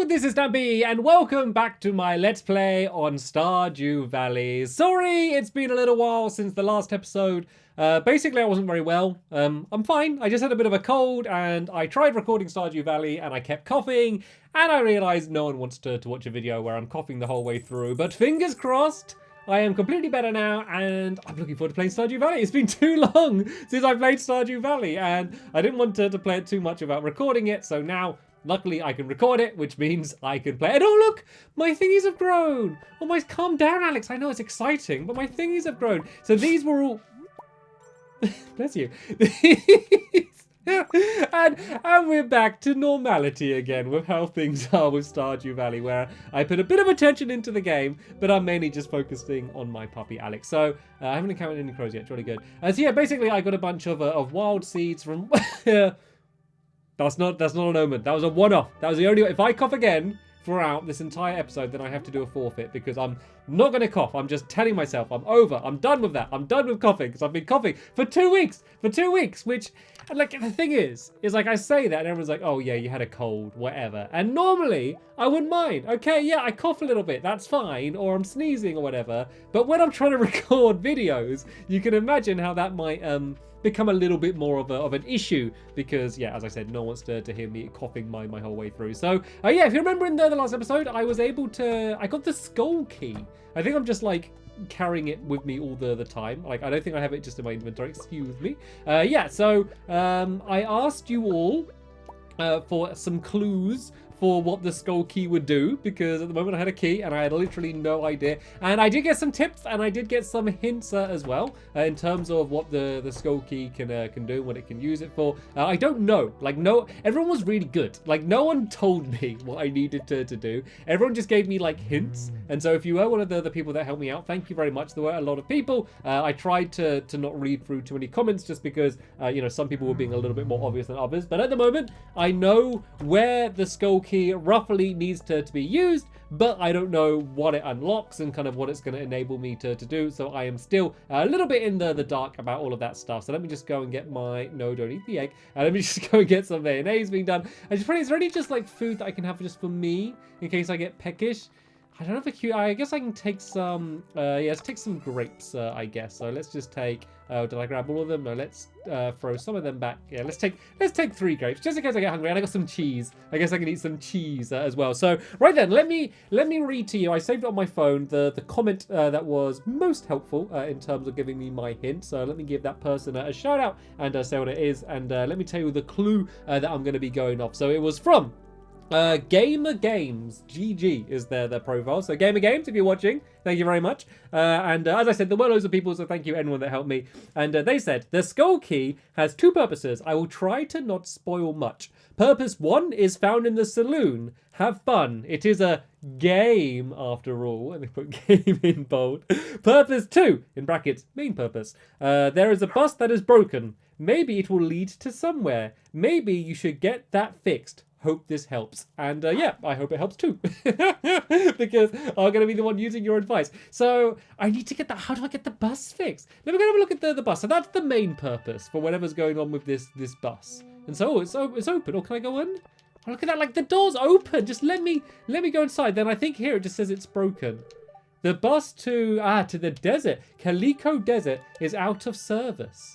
this is Stampy, and welcome back to my Let's Play on Stardew Valley. Sorry, it's been a little while since the last episode. Basically, I wasn't very well. I'm fine. I just had a bit of a cold, and I tried recording Stardew Valley, and I kept coughing, and I realized no one wants to watch a video where I'm coughing the whole way through. But fingers crossed, I am completely better now, and I'm looking forward to playing Stardew Valley. It's been too long since I played Stardew Valley, and I didn't want to play it too much without recording it, so now, luckily, I can record it, which means I can play it. Oh, look! My thingies have grown! Oh, my... Calm down, Alex. I know it's exciting, but my thingies have grown. So these were all... Bless you. and we're back to normality again with how things are with Stardew Valley, where I put a bit of attention into the game, but I'm mainly just focusing on my puppy Alex. So I haven't encountered any crows yet. It's really good. So yeah, basically I got a bunch of wild seeds from... That's not an omen. That was a one-off. That was the only... If I cough again throughout this entire episode, then I have to do a forfeit, because I'm not going to cough. I'm just telling myself I'm over. I'm done with that. I'm done with coughing, because I've been coughing for 2 weeks. For 2 weeks, which... Like, the thing is like I say that and everyone's like, oh yeah, you had a cold, whatever. And normally, I wouldn't mind. Okay, yeah, I cough a little bit. That's fine. Or I'm sneezing or whatever. But when I'm trying to record videos, you can imagine how that might... become a little bit more of an issue, because yeah, as I said, no one wants to hear me coughing my whole way through. So yeah, if you remember in the last episode, I got the skull key. I think I'm just like carrying it with me all the time. Like, I don't think I have it just in my inventory, excuse me. Yeah, so I asked you all for some clues for what the skull key would do, because at the moment I had a key and I had literally no idea. And I did get some tips and I did get some hints as well in terms of what the skull key can do, what it can use it for. I don't know. Like, no, everyone was really good. Like, no one told me what I needed to do. Everyone just gave me like hints. And so if you were one of the people that helped me out, thank you very much. There were a lot of people. I tried to not read through too many comments, just because you know, some people were being a little bit more obvious than others. But at the moment, I know where the skull key roughly needs to be used, but I don't know what it unlocks and kind of what it's going to enable me to do. So I am still a little bit in the dark about all of that stuff. So let me just go and get my... No, don't eat the egg. Let me just go and get some mayonnaise being done. I just wondering, is there any just like food that I can have just for me in case I get peckish? I don't have I guess I can take some, yeah, let's take some grapes, I guess. So let's just take, did I grab all of them? No, let's throw some of them back. Yeah, let's take 3 grapes, just in case I get hungry. And I got some cheese. I guess I can eat some cheese as well. So, right then, let me read to you. I saved it on my phone, the comment that was most helpful in terms of giving me my hint. So let me give that person a shout out and say what it is. And let me tell you the clue that I'm going to be going off. So it was from... Gamer Games GG is their profile. So Gamer Games, if you're watching, thank you very much. And as I said, there were loads of people, so thank you anyone that helped me. And they said, the skull key has 2 purposes. I will try to not spoil much. Purpose 1 is found in the saloon. Have fun. It is a game after all. And they put game in bold. Purpose 2, in brackets, main purpose. There is a bus that is broken. Maybe it will lead to somewhere. Maybe you should get that fixed. Hope this helps. And yeah, I hope it helps too. Because I'm going to be the one using your advice. So I need to get that. How do I get the bus fixed? Let me go have a look at the bus. So that's the main purpose for whatever's going on with this bus. And so it's open. Or can I go in? Oh, look at that. Like, the door's open. Just let me go inside. Then I think here it just says it's broken. The bus to the desert, Calico Desert, is out of service.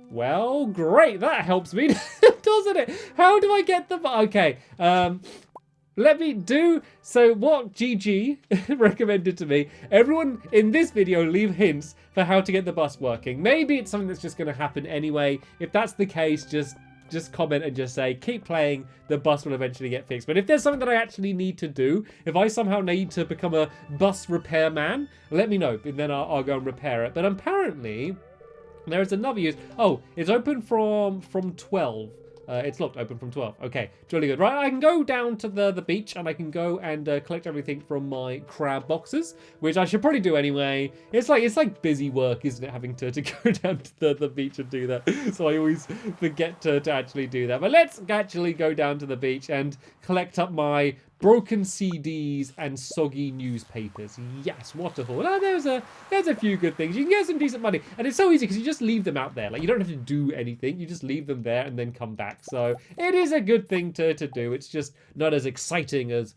Well, great. That helps me, doesn't it? How do I get the... Okay. Let me do... So what GG recommended to me, everyone in this video leave hints for how to get the bus working. Maybe it's something that's just going to happen anyway. If that's the case, just comment and just say, keep playing, the bus will eventually get fixed. But if there's something that I actually need to do, if I somehow need to become a bus repairman, let me know. And then I'll go and repair it. But apparently... there is another use. Oh, it's open from 12. It's locked, open from 12. Okay, jolly good. Right, I can go down to the beach and I can go and collect everything from my crab boxes, which I should probably do anyway. It's like busy work, isn't it, having to go down to the beach and do that. So I always forget to actually do that. But let's actually go down to the beach and collect up my broken CDs and soggy newspapers. Yes, what a haul. Oh, there's a few good things. You can get some decent money. And it's so easy because you just leave them out there. Like, you don't have to do anything. You just leave them there and then come back. So it is a good thing to do. It's just not as exciting as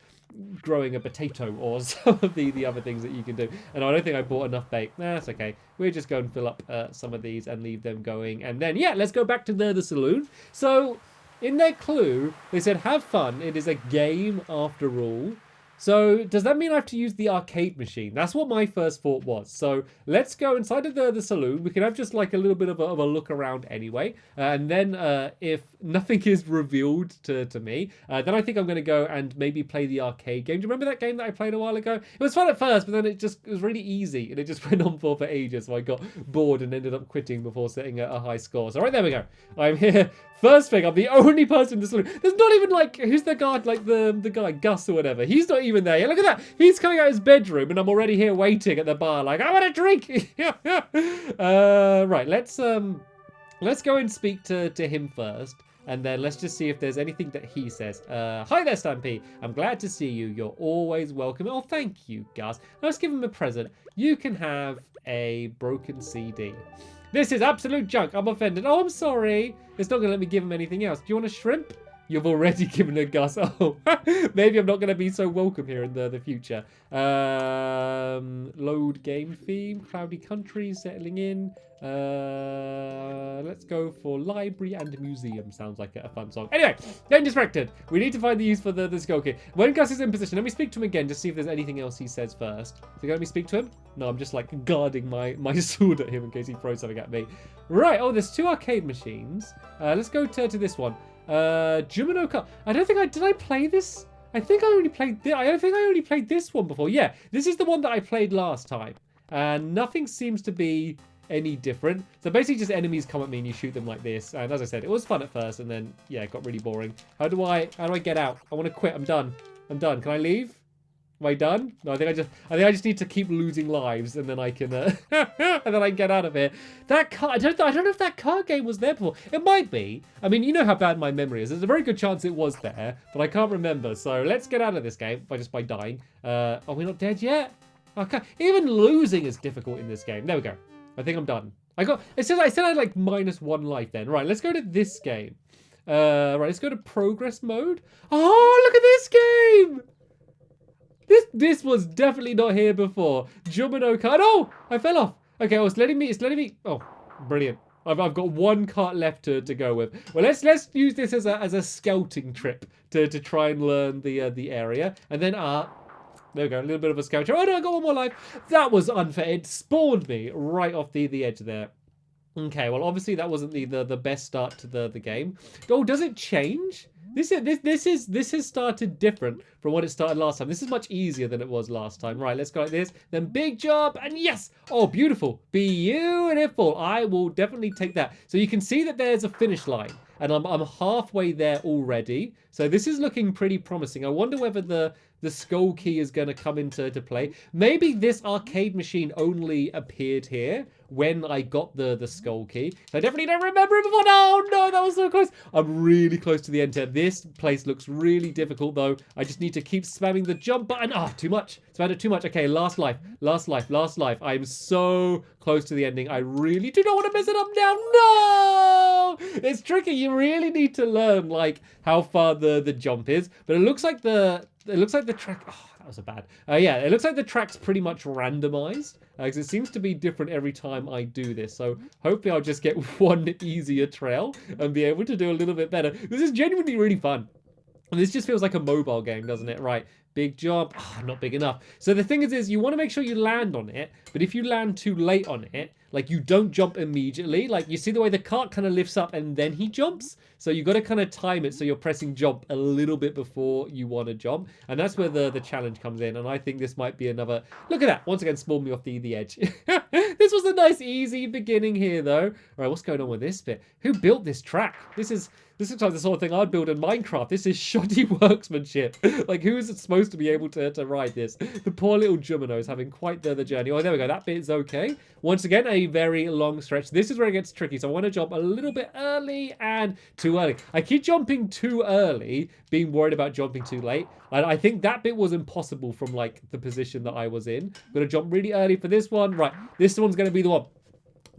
growing a potato or some of the other things that you can do. And I don't think I bought enough bait. Nah, that's okay. We'll just go and fill up some of these and leave them going. And then, yeah, let's go back to the saloon. So in their clue, they said, have fun. It is a game after all. So does that mean I have to use the arcade machine? That's what my first thought was. So let's go inside of the saloon. We can have just like a little bit of a look around anyway. And then if nothing is revealed to me, then I think I'm going to go and maybe play the arcade game. Do you remember that game that I played a while ago? It was fun at first, but then it was really easy. And it just went on for ages. So I got bored and ended up quitting before setting a high score. So right, there we go. I'm here. First thing, I'm the only person in the saloon. There's not even like, who's the guard, like the guy, Gus or whatever. He's not even there. Look at that. He's coming out of his bedroom and I'm already here waiting at the bar like, I want a drink. Right, let's go and speak to him first. And then let's just see if there's anything that he says. Hi there, Stampy. I'm glad to see you. You're always welcome. Oh, thank you, Gus. Let's give him a present. You can have a broken CD. This is absolute junk. I'm offended. Oh, I'm sorry. It's not going to let me give him anything else. Do you want a shrimp? You've already given a Gus. Oh, maybe I'm not going to be so welcome here in the future. Load game theme. Cloudy country. Settling in. Let's go for library and museum. Sounds like a fun song. Anyway, getting distracted. We need to find the use for the skull key. When Gus is in position, let me speak to him again. Just see if there's anything else he says first. So you let me speak to him? No, I'm just like guarding my sword at him in case he throws something at me. Right. Oh, there's 2 arcade machines. Let's go to this one. Junimo Kart. I don't think did I play this? I think I only played I don't think I only played this one before. Yeah, this is the one that I played last time. And nothing seems to be any different. So basically just enemies come at me and you shoot them like this. And as I said, it was fun at first and then yeah, it got really boring. How do I get out? I want to quit. I'm done. Can I leave? Am I done? No, I think I just need to keep losing lives and then I can and then I can get out of here. That car, I don't know if that car game was there before. It might be. I mean, you know how bad my memory is. There's a very good chance it was there, but I can't remember. So let's get out of this game by dying. Are we not dead yet? Okay. Even losing is difficult in this game. There we go. I think I'm done. I said I had like -1 life then. Right, let's go to this game. Right, let's go to progress mode. Oh, look at this game! This was definitely not here before. Junimo Kart. Oh, I fell off. Okay, oh, it's letting me. Oh, brilliant. I've got 1 cart left to go with. Well, let's use this as a scouting trip to try and learn the area. And then there we go, a little bit of a scout. Oh no, I got 1 more life. That was unfair. It spawned me right off the edge there. Okay, well obviously that wasn't the best start to the game. Oh, does it change? This has started different from what it started last time. This is much easier than it was last time. Right, let's go like this. Then big jump, and yes! Oh, beautiful. Beautiful. I will definitely take that. So you can see that there's a finish line, and I'm halfway there already. So this is looking pretty promising. I wonder whether the skull key is going to come into play. Maybe this arcade machine only appeared here when I got the skull key. So I definitely don't remember it before. No, that was so close. I'm really close to the end here. This place looks really difficult though. I just need to keep spamming the jump button. Too much. Spammed it too much. Okay, last life. I'm so close to the ending. I really do not want to mess it up now. No! It's tricky. You really need to learn like how far the jump is. But it looks like the track. Oh, that was a bad. Yeah, it looks like the track's pretty much randomized because it seems to be different every time I do this. So hopefully I'll just get 1 easier trail and be able to do a little bit better. This is genuinely really fun. And this just feels like a mobile game, doesn't it? Right. Big jump. Not big enough. So the thing is you want to make sure you land on it. But if you land too late on it, like you don't jump immediately. Like you see the way the cart kind of lifts up and then he jumps. So you got to kind of time it so you're pressing jump a little bit before you want to jump. And that's where the challenge comes in. And I think this might be another... Look at that. Once again, spawned me off the edge. This was a nice, easy beginning here, though. All right, what's going on with this bit? Who built this track? This is This looks like the sort of thing I'd build in Minecraft. This is shoddy workmanship. Like, who is supposed to be able to ride this? The poor little Junimo is having quite the journey. Oh, there we go. That bit's okay. Once again, a very long stretch. This is where it gets tricky. So I want to jump a little bit early and too early. I keep jumping too early, being worried about jumping too late. And I think that bit was impossible from, like, the position that I was in. I'm going to jump really early for this one. Right, this one's going to be the one.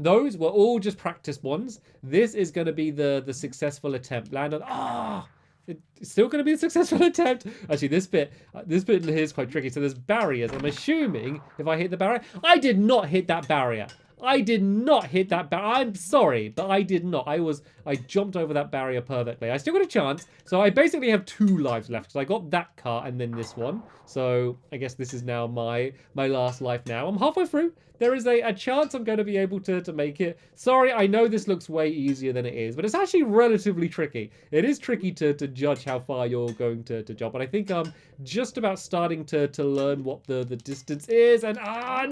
Those were all just practice ones. This is going to be the successful attempt. Land on... It's still going to be a successful attempt. Actually, this bit here is quite tricky. So there's barriers. I'm assuming if I hit the barrier... I did not hit that barrier. I did not hit that barrier. I'm sorry, but I did not. I jumped over that barrier perfectly. I still got a chance. So I basically have 2 lives left. So I got that car and then this one. So I guess this is now my last life now. I'm halfway through. There is a chance I'm going to be able to make it. Sorry, I know this looks way easier than it is, but it's actually relatively tricky. It is tricky to judge how far you're going to jump. And I think I'm just about starting to learn what the distance is. And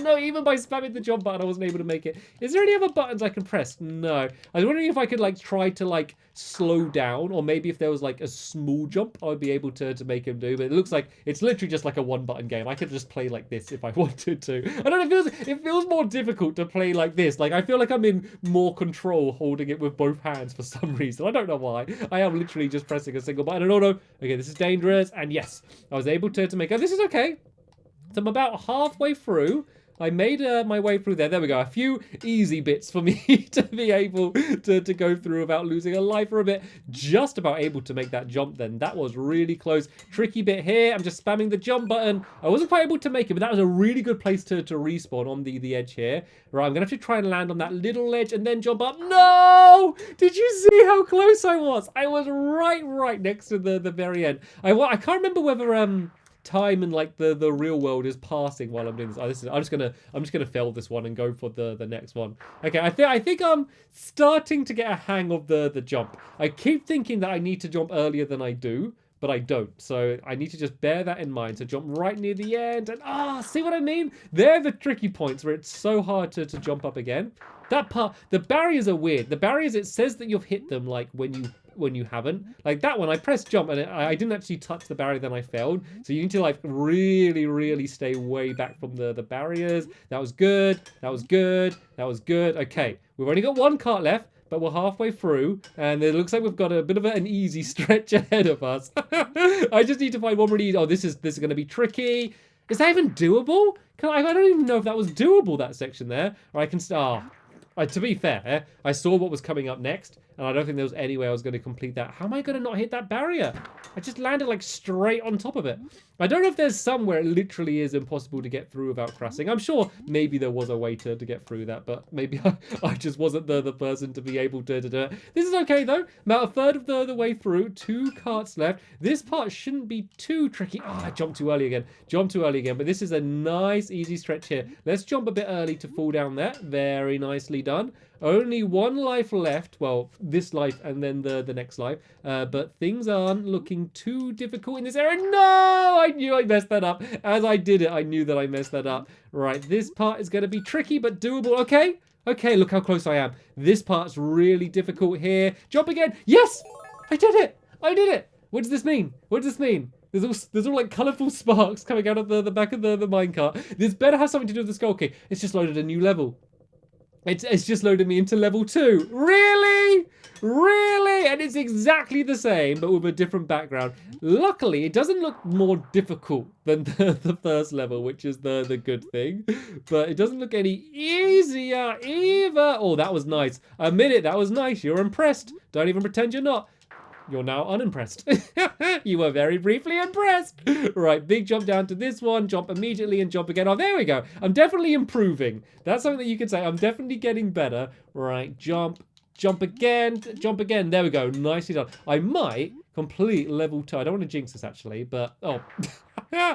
no, even by spamming the jump button, I wasn't able to make it. Is there any other buttons I can press? No. I was wondering if I could like try to like slow down, or maybe if there was like a small jump I would be able to make him do, but it looks like it's literally just like a 1-button game. I could just play like this if I wanted to. I don't know, it feels more difficult to play like this. Like I feel like I'm in more control holding it with both hands for some reason. I don't know why. I am literally just pressing a single button. Oh no, okay, this is dangerous, and yes, I was able to make it. This is okay. So I'm about halfway through. I made my way through there. There we go. A few easy bits for me to be able to go through without losing a life for a bit. Just about able to make that jump then. That was really close. Tricky bit here. I'm just spamming the jump button. I wasn't quite able to make it, but that was a really good place to respawn on the edge here. Right, I'm going to have to try and land on that little ledge and then jump up. No! Did you see how close I was? I was right next to the very end. I can't remember whether... time and like the real world is passing while I'm doing this. I'm just gonna fail this one and go for the next one. Okay, I think I'm starting to get a hang of the jump. I keep thinking that I need to jump earlier than I do, but I don't. So I need to just bear that in mind. So jump right near the end, and see what I mean? They're the tricky points where it's so hard to jump up again. That part, the barriers are weird. The barriers, it says that you've hit them like when you haven't. Like that one, I pressed jump and I didn't actually touch the barrier, then I failed. So you need to like really stay way back from the barriers. That was good. That was good. That was good. Okay, we've only got 1 cart left, but we're halfway through, and it looks like we've got a bit of an easy stretch ahead of us. I just need to find one really. Oh, this is going to be tricky. Is that even doable? I don't even know if that was doable, that section there. Or I can start. To be fair, I saw what was coming up next, and I don't think there was any way I was going to complete that. How am I going to not hit that barrier? I just landed like straight on top of it. I don't know if there's somewhere it literally is impossible to get through without crashing. I'm sure maybe there was a way to get through that, but maybe I just wasn't the person to be able to do it. This is okay though. About 1/3 of the way through. 2 carts left. This part shouldn't be too tricky. I jumped too early again. But this is a nice easy stretch here. Let's jump a bit early to fall down there. Very nicely done. Only 1 life left. Well, this life and then the next life. But things aren't looking too difficult in this area. No! I knew I messed that up. As I did it, I knew that I messed that up. Right, this part is going to be tricky but doable. Okay, look how close I am. This part's really difficult here. Jump again. Yes! I did it! What does this mean? There's all like colourful sparks coming out of the back of the minecart. This better have something to do with the skull key. It's just loaded a new level. It's just loaded me into level 2. Really? And it's exactly the same, but with a different background. Luckily, it doesn't look more difficult than the first level, which is the good thing. But it doesn't look any easier either. Oh, that was nice. Admit it, that was nice. You're impressed. Don't even pretend you're not. You're now unimpressed. You were very briefly impressed. Right, big jump down to this one. Jump immediately and jump again. Oh, there we go. I'm definitely improving. That's something that you could say. I'm definitely getting better. Right, jump again. There we go. Nicely done. I might complete level 2. I don't want to jinx this actually, but oh.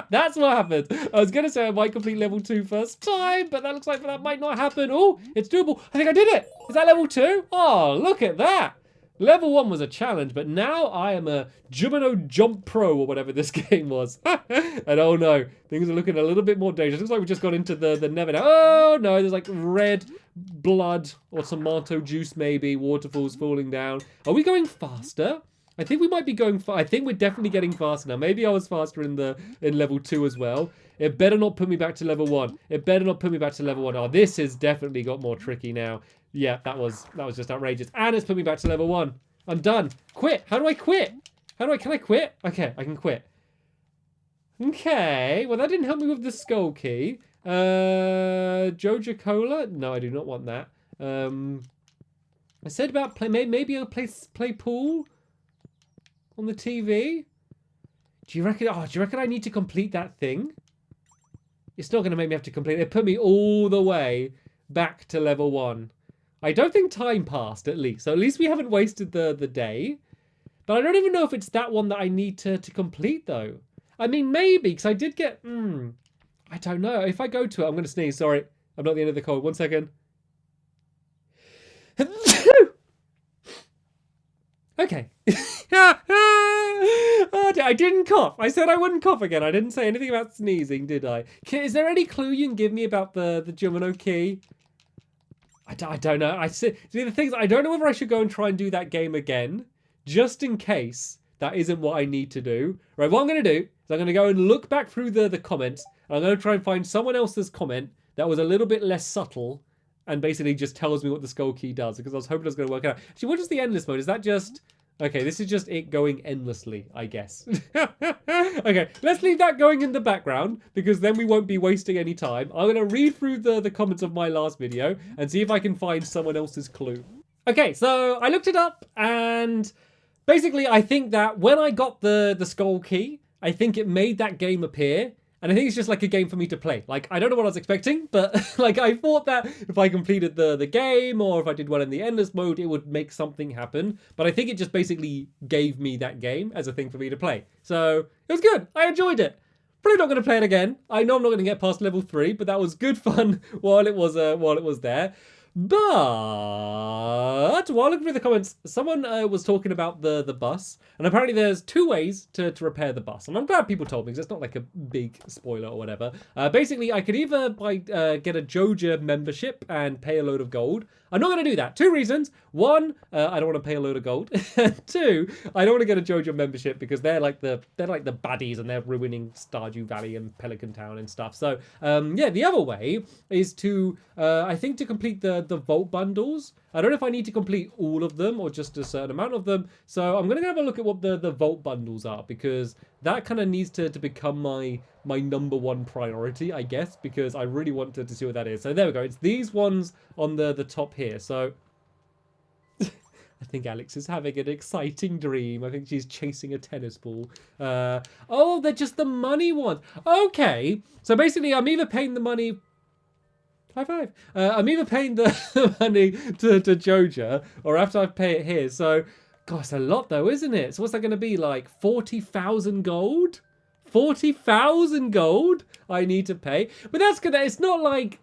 That's what happened. I was going to say I might complete level 2 first time, but that looks like that might not happen. Oh, it's doable. I think I did it. Is that level 2? Oh, look at that. Level 1 was a challenge, but now I am a Junimo Jump Pro or whatever this game was. And oh no, things are looking a little bit more dangerous. Looks like we just got into the Never now. Oh no, there's like red blood or tomato juice maybe. Waterfalls falling down. Are we going faster? I think we might be going I think we're definitely getting faster now. Maybe I was faster in level 2 as well. It better not put me back to level 1. It better not put me back to level 1. Oh, this has definitely got more tricky now. Yeah, that was just outrageous. And it's put me back to level 1. I'm done. Quit. How do I quit? Can I quit? Okay, I can quit. Okay, well that didn't help me with the skull key. Jojo Cola? No, I do not want that. I said about maybe I'll play pool on the TV. Do you reckon I need to complete that thing? It's not going to make me have to complete it. It put me all the way back to level 1. I don't think time passed, at least. So at least we haven't wasted the day. But I don't even know if it's that one that I need to complete, though. I mean, maybe, because I did get... I don't know. If I go to it, I'm going to sneeze. Sorry. I'm not at the end of the cold. 1 second. Okay. Oh, I didn't cough. I said I wouldn't cough again. I didn't say anything about sneezing, did I? Is there any clue you can give me about the Junimo key? I don't know. See, the thing is, I don't know whether I should go and try and do that game again, just in case that isn't what I need to do. Right, what I'm going to do is I'm going to go and look back through the comments, and I'm going to try and find someone else's comment that was a little bit less subtle and basically just tells me what the skull key does, because I was hoping it was going to work out. Actually, what is the endless mode? Is that just... Okay, this is just it going endlessly, I guess. Okay, let's leave that going in the background, because then we won't be wasting any time. I'm going to read through the comments of my last video and see if I can find someone else's clue. Okay, so I looked it up, and basically I think that when I got the skull key, I think it made that game appear. And I think it's just like a game for me to play. Like, I don't know what I was expecting, but like I thought that if I completed the game or if I did one in the endless mode, it would make something happen. But I think it just basically gave me that game as a thing for me to play. So it was good. I enjoyed it. Probably not going to play it again. I know I'm not going to get past level 3, but that was good fun while it was there. But while looking through the comments, someone was talking about the bus, and apparently there's 2 ways to repair the bus. And I'm glad people told me, because it's not like a big spoiler or whatever. Basically, I could either get a Jojo membership and pay a load of gold. I'm not going to do that. 2 reasons. 1, I don't want to pay a load of gold. 2, I don't want to get a Jojo membership because they're like the baddies and they're ruining Stardew Valley and Pelican Town and stuff. So yeah, the other way is to I think to complete the vault bundles. I don't know if I need to complete all of them or just a certain amount of them. So I'm going to have a look at what the vault bundles are, because that kind of needs to become my number 1 priority, I guess, because I really wanted to see what that is. So there we go. It's these ones on the top here. So I think Alex is having an exciting dream. I think she's chasing a tennis ball. Oh, they're just the money ones. Okay. So basically, I'm either paying the money... High five. I'm either paying the money to Jojo, or after I pay it here. So, gosh, it's a lot though, isn't it? So what's that going to be, like 40,000 gold? 40,000 gold I need to pay. But that's good. It's not like...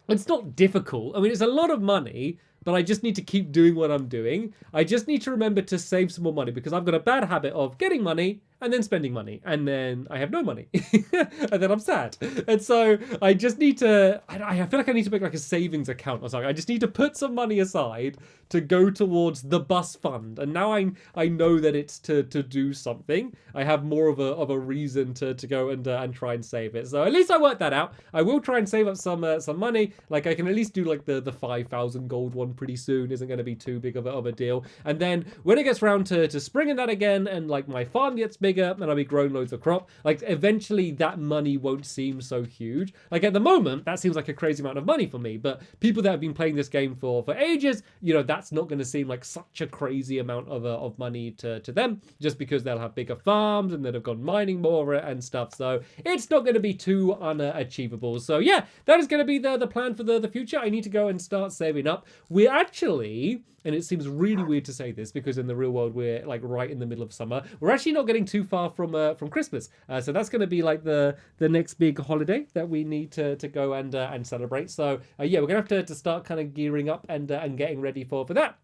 It's not difficult. I mean, it's a lot of money, but I just need to keep doing what I'm doing. I just need to remember to save some more money, because I've got a bad habit of getting money and then spending money, and then I have no money, and then I'm sad. And so I just need to, I feel like I need to make like a savings account or something. I just need to put some money aside to go towards the bus fund. And now I know that it's to do something. I have more of a reason to go and try and save it. So at least I worked that out. I will try and save up some money. Like I can at least do like the 5,000 gold one pretty soon. Isn't going to be too big of a deal. And then when it gets round to spring and that again, and like my farm gets bigger and I'll be growing loads of crop, like eventually that money won't seem so huge. Like at the moment, that seems like a crazy amount of money for me, but people that have been playing this game for ages, you know, that's not going to seem like such a crazy amount of money to them, just because they'll have bigger farms and they'll have gone mining more and stuff. So it's not going to be too unachievable. So yeah, that is going to be the plan for the future. I need to go and start saving up. We're actually, and it seems really weird to say this because in the real world we're like right in the middle of summer, we're actually not getting too far from Christmas. So that's going to be like the next big holiday that we need to go and celebrate. So yeah, we're going to have to start kind of gearing up and getting ready for that.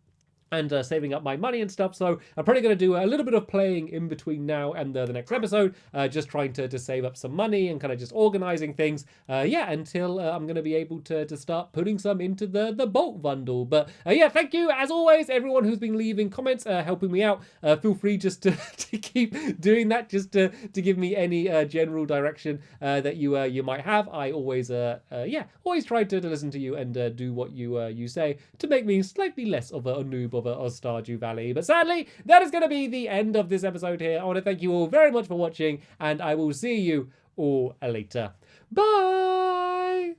and saving up my money and stuff. So I'm probably going to do a little bit of playing in between now and the next episode, just trying to save up some money and kind of just organizing things, yeah, until I'm going to be able to start putting some into the bulk bundle. But yeah, thank you as always, everyone who's been leaving comments, helping me out. Feel free just to keep doing that, just to give me any general direction that you might have. I always yeah, always try to listen to you and do what you say to make me slightly less of a noob of Stardew Valley. But sadly, that is going to be the end of this episode here. I want to thank you all very much for watching, and I will see you all later. Bye!